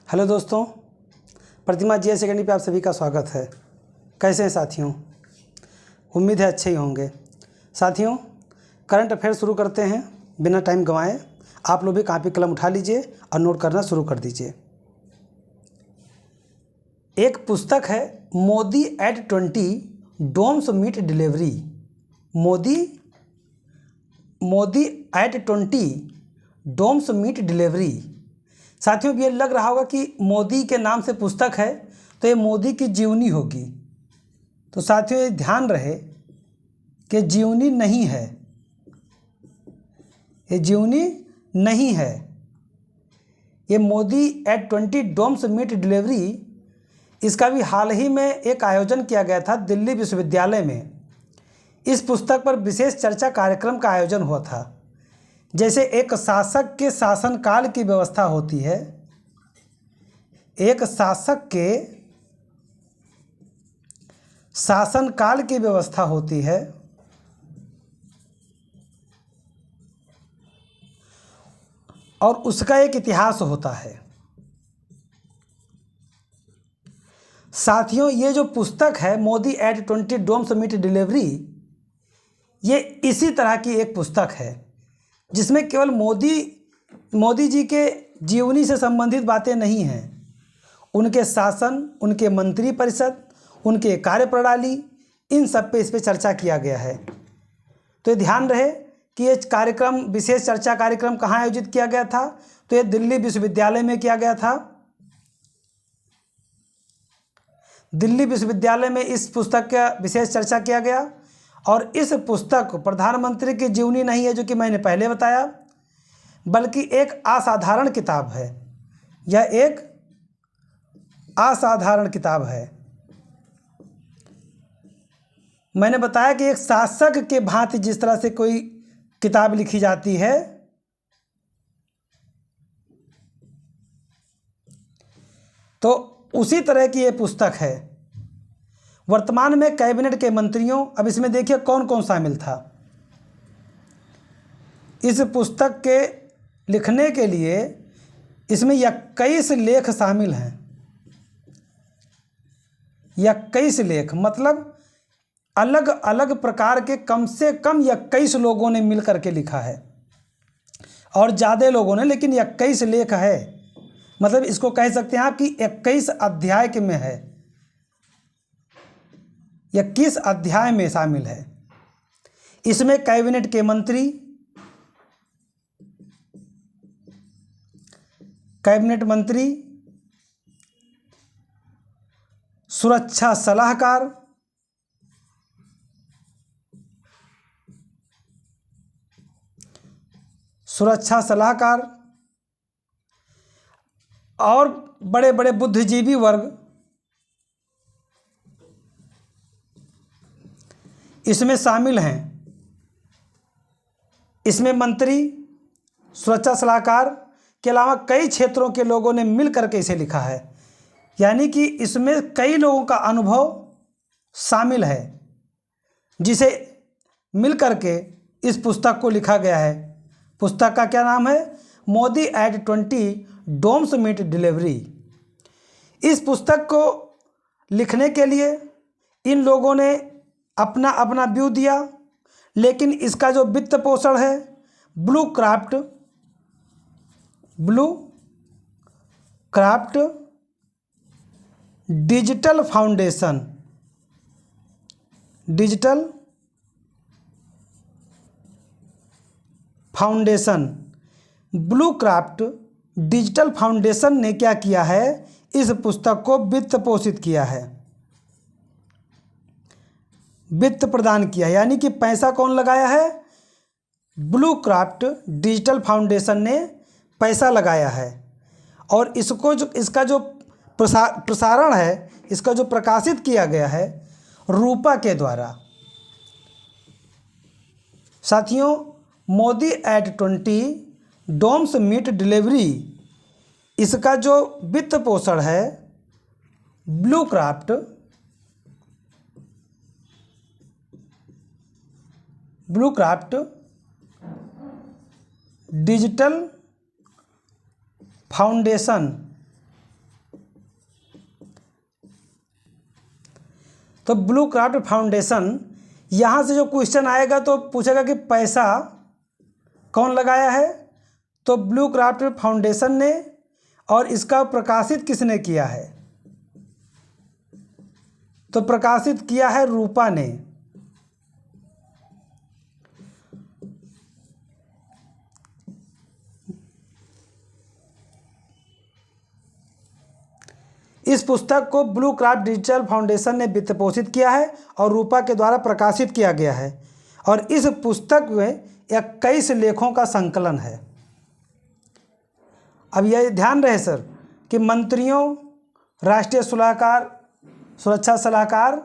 Hello दोस्तों, प्रतिमा GS academy पे आप सभी का स्वागत है। कैसे हैं साथियों? उम्मीद है अच्छे ही होंगे। साथियों, करंट अफेयर शुरू करते हैं बिना टाइम गंवाए। आप लोग भी कापी कलम उठा लीजिए और नोट करना शुरू कर दीजिए। एक पुस्तक है Modi at 20 dreams meet delivery. Modi at 20 dreams meet delivery. साथियों, ये लग रहा होगा कि मोदी के नाम से पुस्तक है तो ये मोदी की जीवनी होगी। तो साथियों, ये ध्यान रहे कि जीवनी नहीं है, ये जीवनी नहीं है। ये Modi at 20 dreams meet delivery, इसका भी हाल ही में एक आयोजन किया गया था दिल्ली विश्वविद्यालय में। इस पुस्तक पर विशेष चर्चा कार्यक्रम का आयोजन हुआ था। जैसे एक शासक के शासनकाल की व्यवस्था होती है, एक शासक के शासनकाल की व्यवस्था होती है, और उसका एक इतिहास होता है। साथियों, ये जो पुस्तक है Modi at 20 dreams meet delivery, ये इसी तरह की एक पुस्तक है जिसमें केवल मोदी जी के जीवनी से संबंधित बातें नहीं हैं, उनके शासन, उनके मंत्री परिषद, उनके कार्यप्रणाली, इन सब पे इस पे चर्चा किया गया है। तो ये ध्यान रहे कि ये कार्यक्रम, विशेष चर्चा कार्यक्रम कहाँ आयोजित किया गया था? तो ये दिल्ली विश्वविद्यालय में किया गया था। दिल्ली विश्वविद्यालय में इस पुस्तक का विशेष चर्चा किया गया। और इस पुस्तक प्रधानमंत्री की जीवनी नहीं है, जो कि मैंने पहले बताया, बल्कि एक असाधारण किताब है। यह एक असाधारण किताब है। मैंने बताया कि एक शासक के भांति जिस तरह से कोई किताब लिखी जाती है, तो उसी तरह की ये पुस्तक है। वर्तमान में कैबिनेट के मंत्रियों, अब इसमें देखिए कौन कौन शामिल था। इस पुस्तक के लिखने के लिए इसमें 21 लेख शामिल हैं। 21 लेख मतलब अलग अलग प्रकार के कम से कम 21 लोगों ने मिल करके लिखा है, और ज़्यादा लोगों ने, लेकिन 21 लेख है। मतलब इसको कह सकते हैं आप कि 21 अध्याय के में है, 21 अध्याय में शामिल है। इसमें कैबिनेट के मंत्री, सुरक्षा सलाहकार, और बड़े बड़े बुद्धिजीवी वर्ग इसमें शामिल हैं। इसमें मंत्री, सुरक्षा सलाहकार के अलावा कई क्षेत्रों के लोगों ने मिल करके इसे लिखा है। यानी कि इसमें कई लोगों का अनुभव शामिल है, जिसे मिल करके इस पुस्तक को लिखा गया है। पुस्तक का क्या नाम है? Modi at 20 dreams meet delivery. इस पुस्तक को लिखने के लिए इन लोगों ने अपना अपना व्यू दिया, लेकिन इसका जो वित्त पोषण है Blue Kraft Digital foundation blue Kraft Digital foundation ने क्या किया है? इस पुस्तक को वित्त पोषित किया है, वित्त प्रदान किया है। यानी कि पैसा कौन लगाया है? ब्लू क्राफ्ट डिजिटल फाउंडेशन ने पैसा लगाया है। और इसका जो प्रसारण है, इसका जो प्रकाशित किया गया है रूपा के द्वारा। साथियों, Modi at 20 dreams meet delivery, इसका जो वित्त पोषण है ब्लू क्राफ्ट डिजिटल फाउंडेशन तो ब्लू क्राफ्ट फाउंडेशन, यहाँ से जो क्वेश्चन आएगा तो पूछेगा कि पैसा कौन लगाया है, तो ब्लू क्राफ्ट फाउंडेशन ने, और इसका प्रकाशित किसने किया है, तो प्रकाशित किया है रूपा ने। इस पुस्तक को ब्लू क्राफ्ट डिजिटल फाउंडेशन ने वित्त पोषित किया है और रूपा के द्वारा प्रकाशित किया गया है, और इस पुस्तक में 21 लेखों का संकलन है। अब यह ध्यान रहे सर कि मंत्रियों, राष्ट्रीय सलाहकार, सुरक्षा सलाहकार,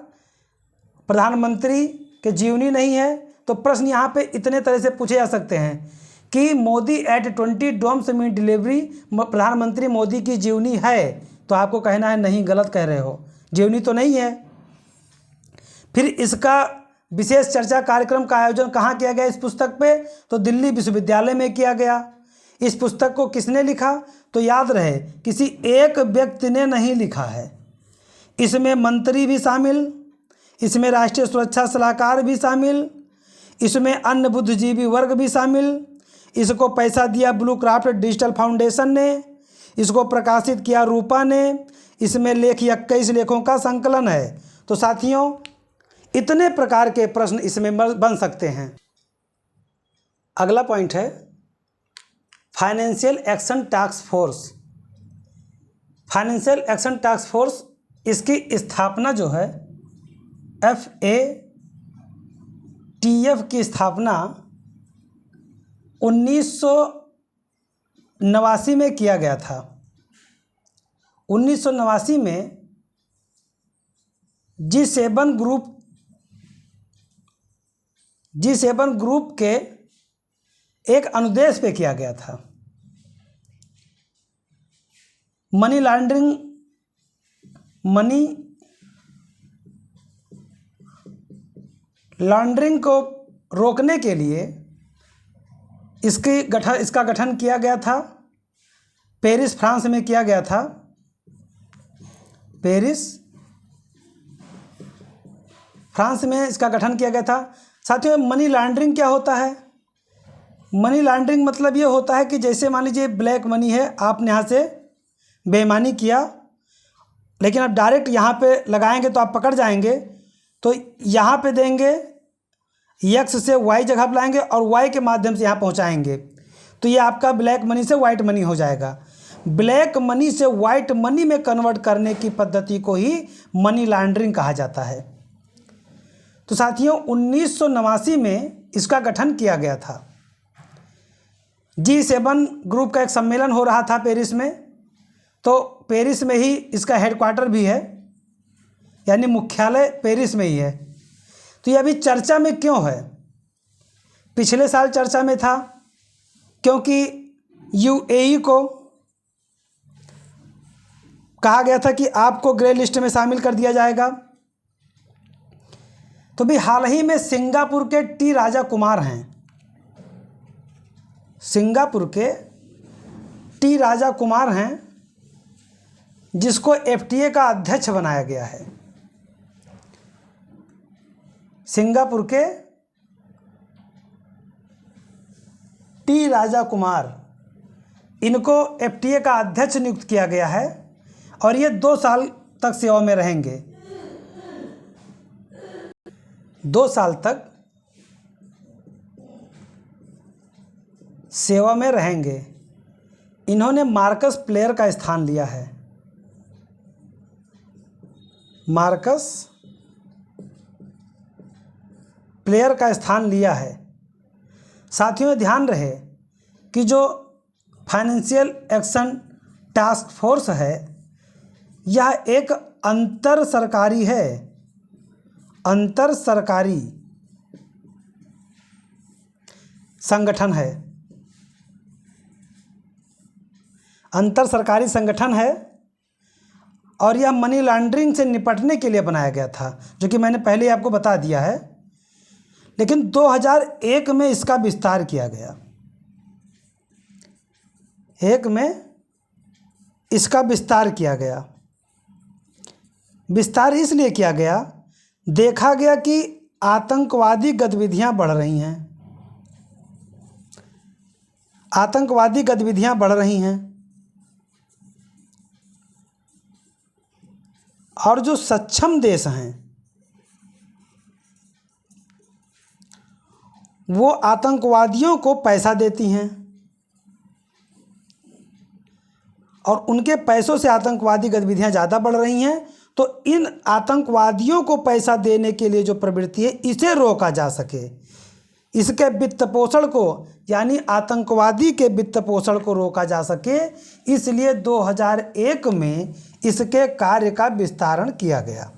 प्रधानमंत्री के जीवनी नहीं है, तो प्रश्न यहाँ पे इतने तरह से पूछे जा सकते हैं कि Modi at 20 dreams meet delivery, प्रधानमंत्री मोदी की जीवनी है, तो आपको कहना है नहीं, गलत कह रहे हो, जीवनी तो नहीं है। फिर इसका विशेष चर्चा कार्यक्रम का आयोजन कहाँ किया गया इस पुस्तक पे, तो दिल्ली विश्वविद्यालय में किया गया। इस पुस्तक को किसने लिखा, तो याद रहे किसी एक व्यक्ति ने नहीं लिखा है, इसमें मंत्री भी शामिल, इसमें राष्ट्रीय सुरक्षा सलाहकार भी शामिल, इसमें अन्य बुद्धिजीवी वर्ग भी शामिल। इसको पैसा दिया ब्लू क्राफ्ट डिजिटल फाउंडेशन ने, इसको प्रकाशित किया रूपा ने, इसमें लेख 21 लेखों का संकलन है। तो साथियों, इतने प्रकार के प्रश्न इसमें बन सकते हैं। अगला पॉइंट है financial action task force. Financial action task force, इसकी स्थापना जो है FATF की स्थापना 1989 में किया गया था। 1989 में G7 ग्रुप के एक अनुदेश पे किया गया था। मनी लॉन्ड्रिंग को रोकने के लिए इसका गठन किया गया था। पेरिस, फ्रांस में किया गया था। पेरिस, फ्रांस में इसका गठन किया गया था। साथियों, मनी लॉन्ड्रिंग क्या होता है? मनी लॉन्ड्रिंग मतलब ये होता है कि जैसे मान लीजिए ब्लैक मनी है, आपने यहाँ से बेईमानी किया, लेकिन आप डायरेक्ट यहाँ पे लगाएंगे तो आप पकड़ जाएंगे, तो यहाँ पे देंगे, X से Y जगह पर लाएंगे और Y के माध्यम से यहाँ पहुँचाएंगे, तो ये आपका ब्लैक मनी से वाइट मनी हो जाएगा। ब्लैक मनी से वाइट मनी में कन्वर्ट करने की पद्धति को ही मनी लॉन्ड्रिंग कहा जाता है। तो साथियों, 1989 में इसका गठन किया गया था। G7 ग्रुप का एक सम्मेलन हो रहा था पेरिस में, तो पेरिस में ही इसका हेडक्वार्टर भी है, यानी मुख्यालय पेरिस में ही है। तो ये अभी चर्चा में क्यों है? पिछले साल चर्चा में था क्योंकि UAE को कहा गया था कि आपको ग्रे लिस्ट में शामिल कर दिया जाएगा। तो भी हाल ही में सिंगापुर के टी राजा कुमार हैं, सिंगापुर के टी राजा कुमार हैं, जिसको FTA का अध्यक्ष बनाया गया है। सिंगापुर के टी राजा कुमार, इनको FTA का अध्यक्ष नियुक्त किया गया है और ये 2 साल तक सेवा में रहेंगे। 2 साल तक सेवा में रहेंगे। इन्होंने मार्कस प्लेयर का स्थान लिया है। मार्कस प्लेयर का स्थान लिया है। साथियों, ध्यान रहे कि जो फाइनेंशियल एक्शन टास्क फोर्स है, यह एक अंतर सरकारी है, अंतर सरकारी संगठन है, अंतर सरकारी संगठन है, और यह मनी लॉन्ड्रिंग से निपटने के लिए बनाया गया था, जो कि मैंने पहले ही आपको बता दिया है। लेकिन 2001 में इसका विस्तार किया गया। 1 में इसका विस्तार किया गया। विस्तार इसलिए किया गया देखा गया कि आतंकवादी गतिविधियां बढ़ रही हैं, आतंकवादी गतिविधियां बढ़ रही हैं और जो सक्षम देश हैं वो आतंकवादियों को पैसा देती हैं और उनके पैसों से आतंकवादी गतिविधियां ज़्यादा बढ़ रही हैं। तो इन आतंकवादियों को पैसा देने के लिए जो प्रवृत्ति है इसे रोका जा सके, इसके वित्त पोषण को यानी आतंकवादी के वित्त पोषण को रोका जा सके, इसलिए 2001 में इसके कार्य का विस्तारण किया गया।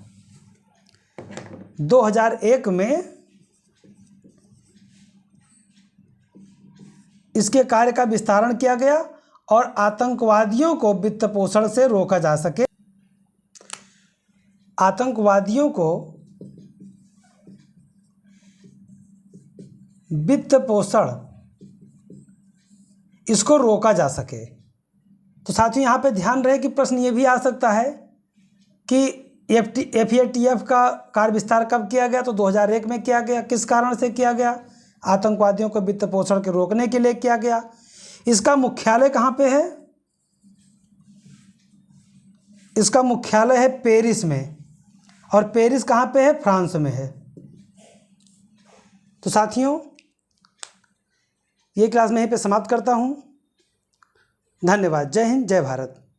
2001 में इसके कार्य का विस्तारण किया गया और आतंकवादियों को वित्त पोषण से रोका जा सके, आतंकवादियों को वित्त पोषण इसको रोका जा सके। तो साथियों यहाँ पे ध्यान रहे कि प्रश्न ये भी आ सकता है कि FATF का कार्य विस्तार कब किया गया, तो 2001 में किया गया। किस कारण से किया गया? आतंकवादियों को वित्त पोषण के रोकने के लिए किया गया। इसका मुख्यालय कहाँ पे है? इसका मुख्यालय है पेरिस में, और पेरिस कहाँ पे है? फ्रांस में है। तो साथियों ये क्लास मैं यहीं पे समाप्त करता हूँ। धन्यवाद। जय हिंद, जय भारत।